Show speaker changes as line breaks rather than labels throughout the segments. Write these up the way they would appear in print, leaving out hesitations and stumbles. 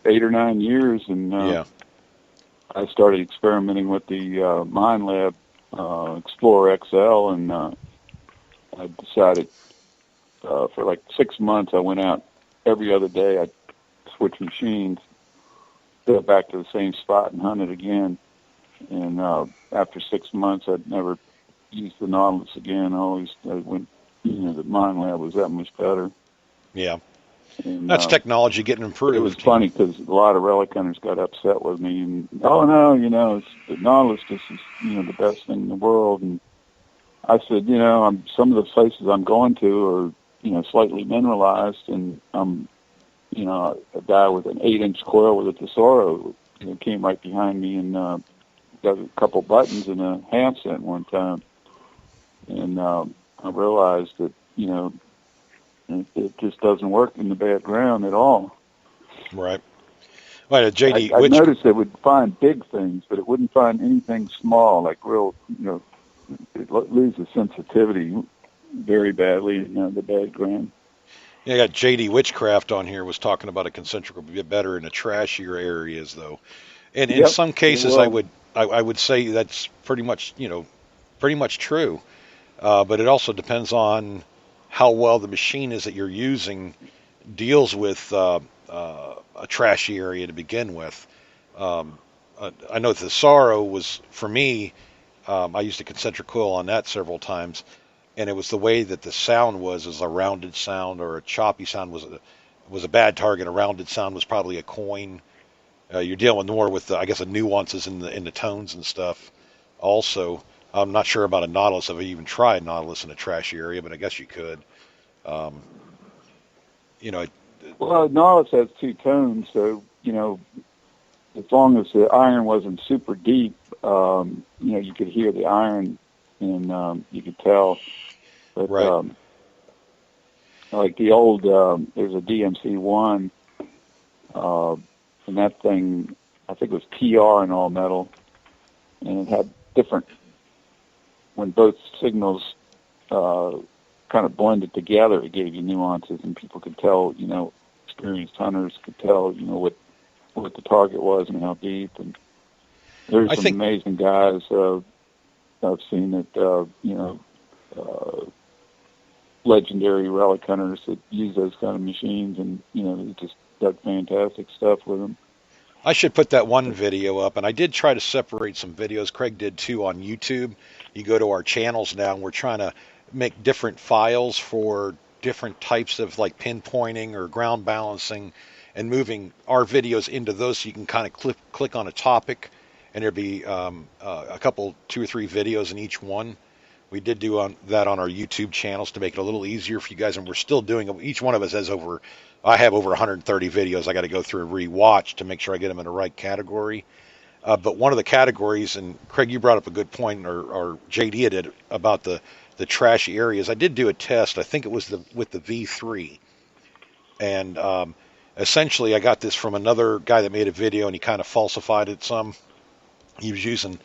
8 or 9 years, and
Yeah.
I started experimenting with the Mind Lab Explorer XL, and I decided for like 6 months I went out every other day. I'd switch machines, go back to the same spot and hunt it again. And after 6 months, I'd never used the Nautilus again. I went, the Mind Lab was that much better.
Yeah.
And
That's technology getting improved.
it was funny because a lot of relic hunters got upset with me. And, oh, no, it's, the Nautilus just is, the best thing in the world. And I said, some of the places I'm going to are, slightly mineralized, and I'm, a guy with an 8-inch coil with a Tesoro, came right behind me and got a couple buttons and a handset one time. And I realized that, it just doesn't work in the bad ground at all.
Right. Well, JD,
I noticed it would find big things, but it wouldn't find anything small, like real, it loses sensitivity very badly in the bad ground.
Yeah, I got JD Witchcraft on here was talking about a concentric would be better in the trashier areas, though. And in some cases, I would say that's pretty much true. But it also depends on how well the machine is that you're using deals with a trashy area to begin with. I know the Sorrow was, for me, I used a concentric coil on that several times, and it was the way that the sound was a rounded sound, or a choppy sound was a bad target. A rounded sound was probably a coin. You're dealing more with, the nuances in the tones and stuff. Also, I'm not sure about a Nautilus. I've even tried Nautilus in a trashy area, but I guess you could.
Well, Nautilus has two tones, so as long as the iron wasn't super deep, you could hear the iron, and you could tell. But
right.
like the old, there's a DMC-1, and that thing, I think it was PR in all metal, and it had different, when both signals kind of blended together, it gave you nuances, and people could tell, experienced hunters could tell, what the target was and how deep. And there's some amazing guys I've seen that, legendary relic hunters that use those kind of machines, and, they just done fantastic stuff with them.
I should put that one video up, and I did try to separate some videos. Craig did too on YouTube. You go to our channels now, and we're trying to make different files for different types of like pinpointing or ground balancing, and moving our videos into those, so you can kind of click on a topic, and there'll be a couple, 2 or 3 videos in each one. We did do that on our YouTube channels to make it a little easier for you guys, and we're still doing it. Each one of us has I have over 130 videos I got to go through and re-watch to make sure I get them in the right category. But one of the categories, and Craig, you brought up a good point, or JD did, about the trashy areas. I did do a test. I think it was with the V3. And essentially I got this from another guy that made a video, and he kind of falsified it some. He was using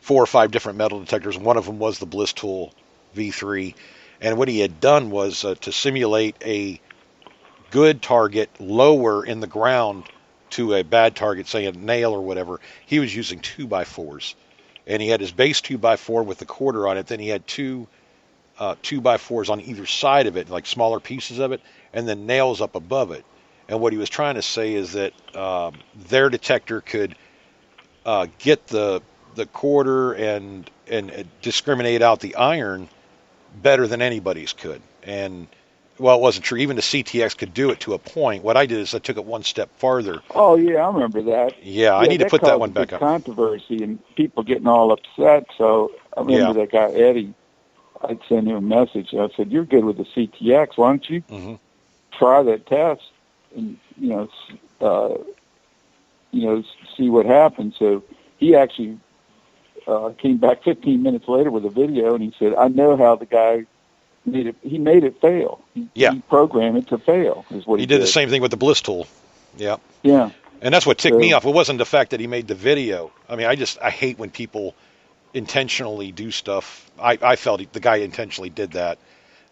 4 or 5 different metal detectors. One of them was the Bliss Tool V3. And what he had done was to simulate a good target lower in the ground to a bad target, say a nail or whatever, he was using 2x4s. And he had his base 2x4 with the quarter on it. Then he had 2 2x4s on either side of it, like smaller pieces of it, and then nails up above it. And what he was trying to say is that their detector could get the quarter and discriminate out the iron better than anybody's could. And well, it wasn't true. Even the CTX could do it to a point. What I did is I took it one step farther.
Oh yeah, I remember that.
Yeah, I need to put that one back up.
Controversy and people getting all upset. So I remember that guy Eddie. I'd send him a message. I said, "You're good with the CTX. Why don't you try that test and see what happens?" So he actually came back 15 minutes later with a video, and he said, "I know how the guy made it. He made it fail. He programmed it to fail." Is what he did.
The same thing with the Bliss Tool. Yeah.
Yeah.
And that's what ticked me off. It wasn't the fact that he made the video. I mean, I hate when people intentionally do stuff. I felt the guy intentionally did that.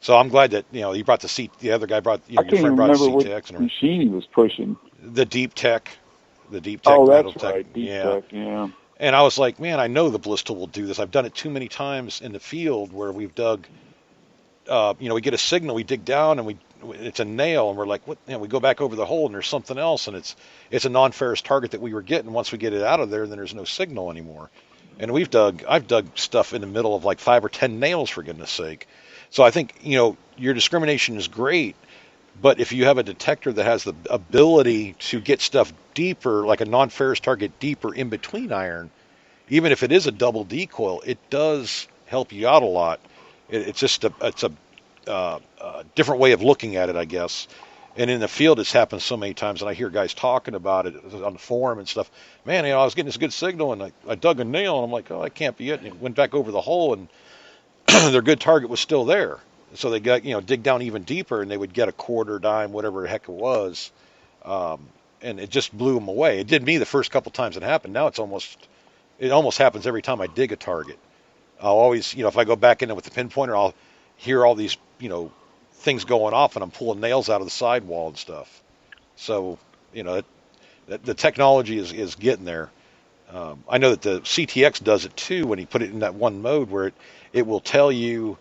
So I'm glad that he brought the other guy brought your friend brought the CTX.
What machine he was pushing.
The Deep Tech. the Deep Tech
Oh,
Metal
that's
Tech.
right, Deep
Yeah.
Tech. Yeah.
And I was like, man, I know the bliss tool will do this. I've done it too many times in the field where we've dug. We get a signal, we dig down, and it's a nail, and we're like, what? We go back over the hole, and there's something else, and it's a non-ferrous target that we were getting. Once we get it out of there, then there's no signal anymore. And I've dug stuff in the middle of like 5 or 10 nails, for goodness sake. So I think your discrimination is great, but if you have a detector that has the ability to get stuff deeper, like a non-ferrous target deeper in between iron, even if it is a double decoil, it does help you out a lot. It's just a different way of looking at it, I guess. And in the field, it's happened so many times, and I hear guys talking about it on the forum and stuff. Man, I was getting this good signal, and I dug a nail, and I'm like, oh, that can't be it. And it went back over the hole, and their good target was still there. So they got, dig down even deeper, and they would get a quarter, dime, whatever the heck it was, and it just blew them away. It did me the first couple times it happened. Now it almost happens every time I dig a target. I'll always, if I go back in there with the pinpointer, I'll hear all these, things going off, and I'm pulling nails out of the sidewall and stuff. So, the technology is getting there. I know that the CTX does it too when you put it in that one mode where it will tell you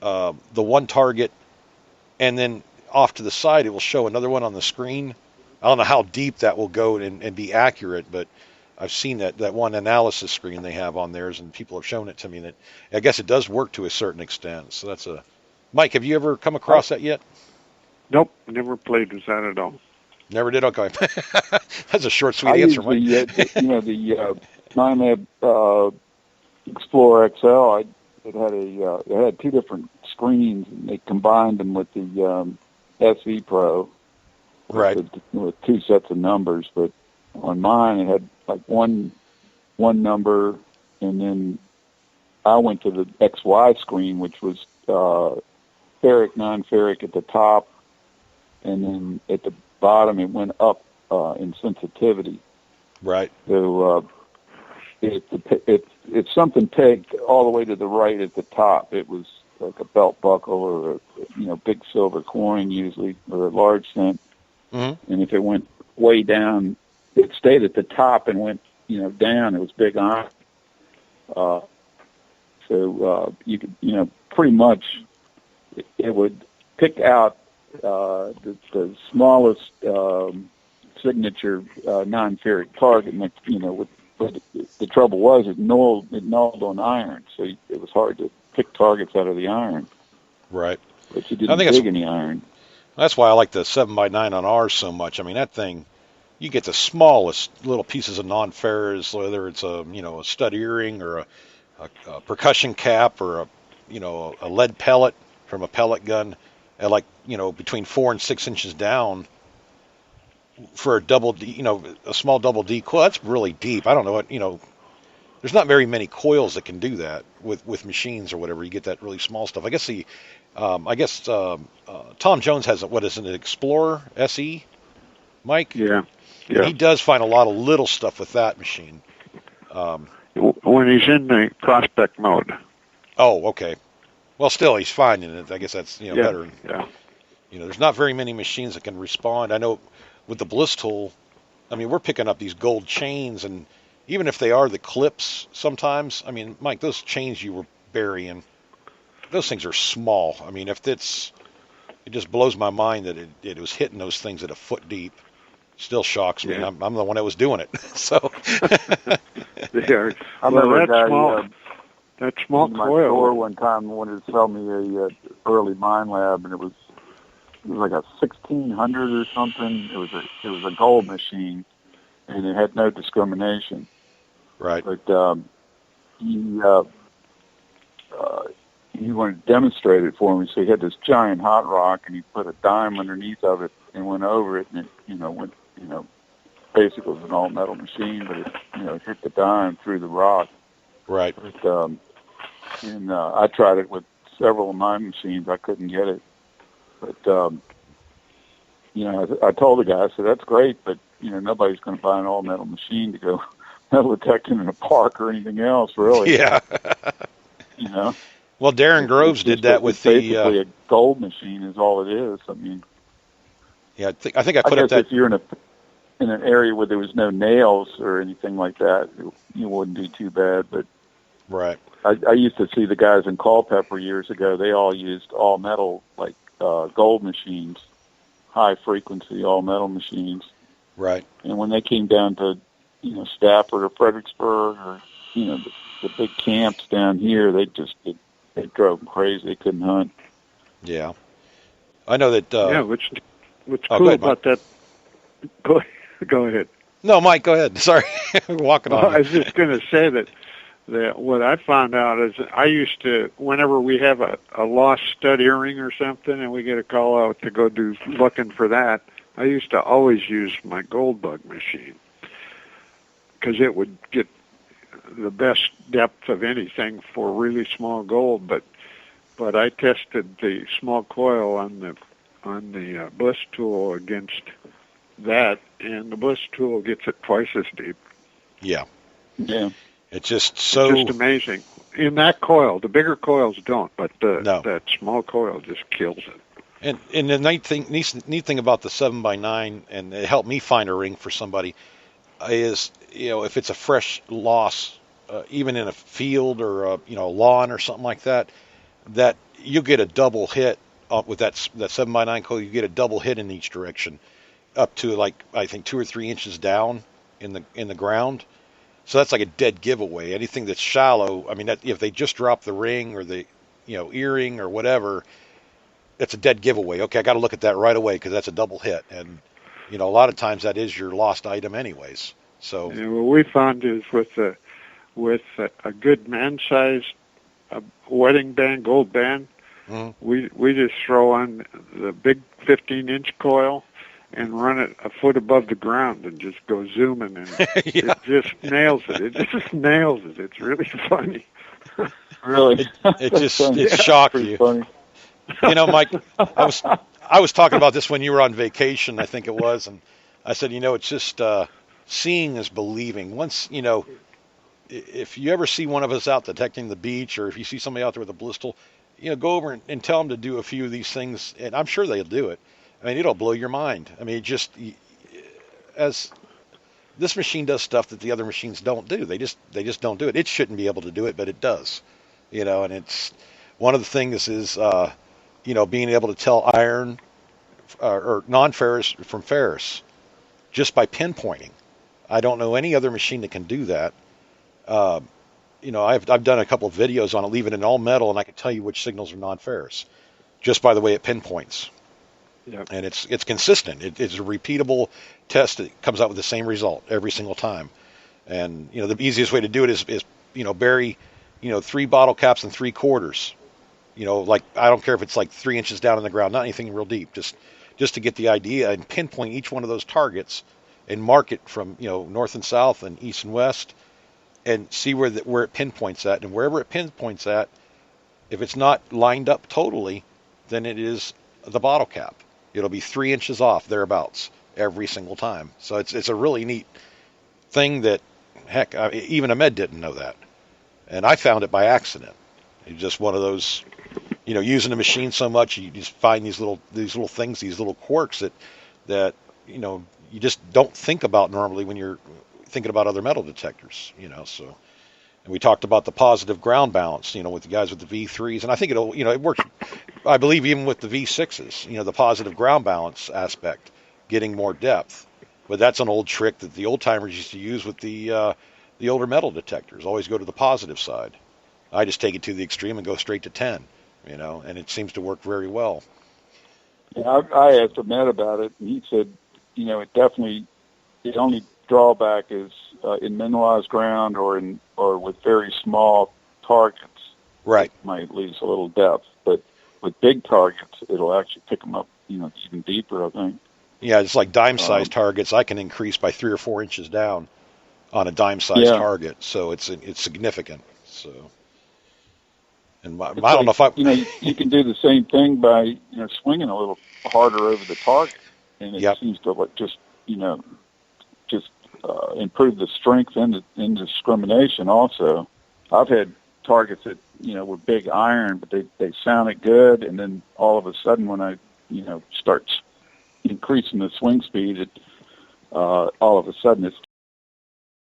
the one target, and then off to the side it will show another one on the screen. I don't know how deep that will go and be accurate, but I've seen that one analysis screen they have on theirs, and people have shown it to me that I guess it does work to a certain extent. So that's Mike, have you ever come across that yet?
Nope, never played with that at all.
Never did? Okay. That's a short, sweet answer, Mike.
The MindLab Explorer XL, it had two different screens, and they combined them with the SE Pro.
Right.
With two sets of numbers, but on mine it had like one number, and then I went to the XY screen, which was ferric, non-ferric at the top, and then at the bottom it went up in sensitivity.
Right.
So if something pegged all the way to the right at the top, it was like a belt buckle or a big silver coin usually, or a large cent.
Mm-hmm.
And if it went way down, it stayed at the top and went down. It was big iron. So you could pretty much it would pick out the smallest signature non-ferric target. But the trouble was it nulled on iron, so it was hard to pick targets out of the iron.
Right.
But you didn't dig any iron.
That's why I like the 7x9 on ours so much. I mean, that thing, you get the smallest little pieces of non-ferrous, whether it's a stud earring or a percussion cap or a lead pellet from a pellet gun at between 4 and 6 inches down for a small double D coil. That's really deep. I don't know what, there's not very many coils that can do that with machines or whatever. You get that really small stuff. I guess Tom Jones has what is an Explorer SE, Mike?
Yeah.
He does find a lot of little stuff with that machine.
When he's in the prospect mode.
Oh, okay. Well, still, he's finding it. I guess that's better.
Yeah.
There's not very many machines that can respond. I know with the Bliss tool, I mean, we're picking up these gold chains, and even if they are the clips, sometimes, I mean, Mike, those chains you were burying, those things are small. I mean, it just blows my mind that it was hitting those things at a foot deep. Still shocks me.
Yeah.
I'm the one that was doing it. So.
I remember a guy
that small
in my
coil.
store one time wanted to sell me a early MindLab, and it was like a 1600 or something. It was a gold machine, and it had no discrimination.
Right.
But he wanted to demonstrate it for me, so he had this giant hot rock, and he put a dime underneath of it and went over it, and it went basically it was an all metal machine, but it hit the dime through the rock.
Right.
But, I tried it with several of my machines. I couldn't get it. But, I told the guy, I said, that's great, but, nobody's going to buy an all-metal machine to go metal detecting in a park or anything else, really.
Yeah. Well, Darren Groves did that with
basically a gold machine is all it is. I mean.
Yeah, I think I put up that.
in an area where there was no nails or anything like that, you wouldn't do too bad. But
Right.
I used to see the guys in Culpeper years ago. They all used all metal, like gold machines, high frequency all metal machines.
Right.
And when they came down to, Stafford or Fredericksburg or, the big camps down here, they drove them crazy. They couldn't hunt.
Yeah. I know that.
Yeah, what's
go
cool
ahead,
about that? Go ahead.
No, Mike, go ahead. Sorry, walking on.
I was just going to say that what I found out is I used to, whenever we have a lost stud earring or something, and we get a call out to go do looking for that, I used to always use my gold bug machine because it would get the best depth of anything for really small gold. But I tested the small coil on the Bliss tool against that, and the Bliss tool gets it twice as deep.
Yeah.
Yeah.
It's just so...
It's just amazing. In that coil, the bigger coils don't, but
No.
that small coil just kills it.
And the neat thing about the 7x9, and it helped me find a ring for somebody, is, if it's a fresh loss, even in a field or a lawn or something like that, that you get a double hit with that 7x9 coil. You get a double hit in each direction, up to I think 2 or 3 inches down in the ground. So that's like a dead giveaway. Anything that's shallow, I mean, if they just drop the ring or the earring or whatever, that's a dead giveaway. Okay, I got to look at that right away because that's a double hit, and a lot of times that is your lost item anyways. So
what we found is with a good man-sized wedding band, gold band, we just throw on the big 15-inch coil and run it a foot above the ground and just go zooming, and
yeah.
it just nails it. It just nails it. It's really funny.
Really?
It shocked you.
Funny.
Mike, I was talking about this when you were on vacation, I think it was, and I said, it's just seeing is believing. Once, if you ever see one of us out detecting the beach, or if you see somebody out there with a Blistel, go over and tell them to do a few of these things, and I'm sure they'll do it. I mean, it'll blow your mind. I mean, as this machine does stuff that the other machines don't do. They just don't do it. It shouldn't be able to do it, but it does. And it's one of the things is being able to tell iron or non-ferrous from ferrous just by pinpointing. I don't know any other machine that can do that. I've done a couple of videos on it, leaving it in all metal, and I can tell you which signals are non-ferrous just by the way it pinpoints.
Yep.
And it's consistent. It's a repeatable test that comes out with the same result every single time. And the easiest way to do it is bury 3 bottle caps and 3/4. I don't care if it's 3 inches down in the ground, not anything real deep, just to get the idea and pinpoint each one of those targets and mark it from north and south and east and west, and see where it pinpoints at. And wherever it pinpoints at, if it's not lined up totally, then it is the bottle cap. It'll be 3 inches off, thereabouts, every single time. So it's a really neat thing that, heck, even Ahmed didn't know that. And I found it by accident. It's just one of those, using the machine so much, you just find these little things, these little quirks that you just don't think about normally when you're thinking about other metal detectors, so. And we talked about the positive ground balance, with the guys with the V3s. And I think it works, I believe, even with the V6s, the positive ground balance aspect, getting more depth. But that's an old trick that the old timers used to use with the older metal detectors. Always go to the positive side. I just take it to the extreme and go straight to 10, and it seems to work very well.
Yeah, I asked Ahmed about it, and he said, it definitely, the only drawback is in mineralized ground or with very small targets.
Right.
It might lose a little depth, but with big targets, it'll actually pick them up, even deeper, I think.
Yeah, it's like dime-sized targets. I can increase by 3 or 4 inches down on a dime-sized target, so it's significant. So, and I don't know if I,
you can do the same thing by swinging a little harder over the target, and it seems to just improve the strength and discrimination. Also, I've had targets that were big iron, but they sounded good, and then all of a sudden when I start increasing the swing speed, all of a sudden it's